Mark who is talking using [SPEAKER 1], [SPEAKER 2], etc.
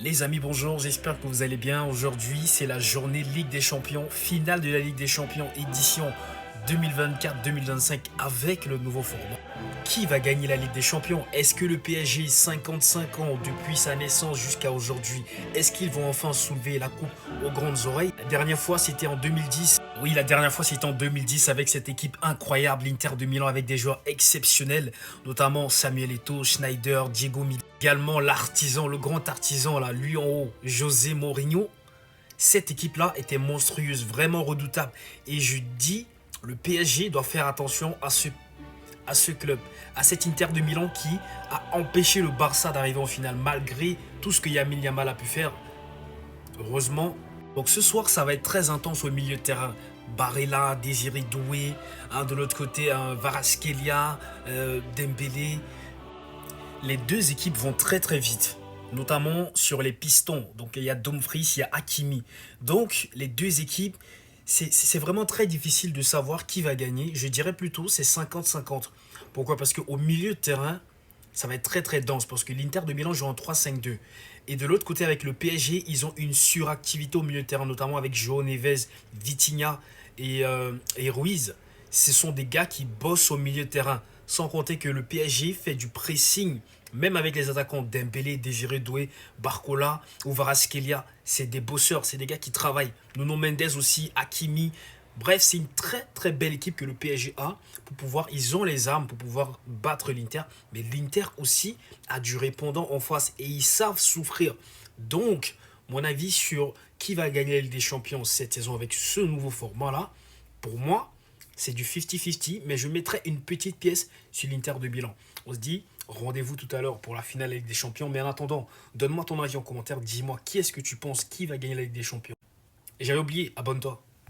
[SPEAKER 1] Les amis, bonjour, j'espère que vous allez bien. Aujourd'hui, c'est la journée Ligue des Champions, finale de la Ligue des Champions, édition 2024-2025 avec le nouveau format. Qui va gagner la Ligue des Champions? Est-ce que le PSG, 55 ans depuis sa naissance jusqu'à aujourd'hui, est-ce qu'ils vont enfin soulever la coupe aux grandes oreilles? La dernière fois, c'était en 2010. Oui, la dernière fois, c'était en 2010 avec cette équipe incroyable, l'Inter de Milan, avec des joueurs exceptionnels, notamment Samuel Eto'o, Schneider, Diego Milito. Également l'artisan, le grand artisan, là, lui en haut, José Mourinho. Cette équipe-là était monstrueuse, vraiment redoutable. Et je dis, le PSG doit faire attention à ce club, à cet Inter de Milan qui a empêché le Barça d'arriver en finale, malgré tout ce que Lamine Yamal a pu faire. Heureusement. Donc ce soir, ça va être très intense au milieu de terrain. Barella, Désiré Doué, de l'autre côté, Varaskelia, Dembélé. Les deux équipes vont très très vite, notamment sur les pistons. Donc il y a Dumfries, il y a Hakimi. Donc les deux équipes, c'est vraiment très difficile de savoir qui va gagner. Je dirais plutôt c'est 50-50. Pourquoi? Parce qu'au milieu de terrain, ça va être très très dense parce que l'Inter de Milan joue en 3-5-2. Et de l'autre côté avec le PSG, ils ont une suractivité au milieu de terrain, notamment avec João Neves, Vitinha et Ruiz. Ce sont des gars qui bossent au milieu de terrain. Sans compter que le PSG fait du pressing, même avec les attaquants Dembélé, Désiré Doué, Barcola ou Varaskelia. C'est des bosseurs, c'est des gars qui travaillent. Nuno Mendes aussi, Hakimi. Bref, c'est une très très belle équipe que le PSG a pour pouvoir, ils ont les armes pour pouvoir battre l'Inter, mais l'Inter aussi a du répondant en face et ils savent souffrir. Donc, mon avis sur qui va gagner la Ligue des Champions cette saison avec ce nouveau format-là, pour moi, c'est du 50-50, mais je mettrai une petite pièce sur l'Inter de Milan. On se dit, rendez-vous tout à l'heure pour la finale de la Ligue des Champions, mais en attendant, donne-moi ton avis en commentaire, dis-moi qui est-ce que tu penses qui va gagner la Ligue des Champions. Et j'avais oublié, abonne-toi.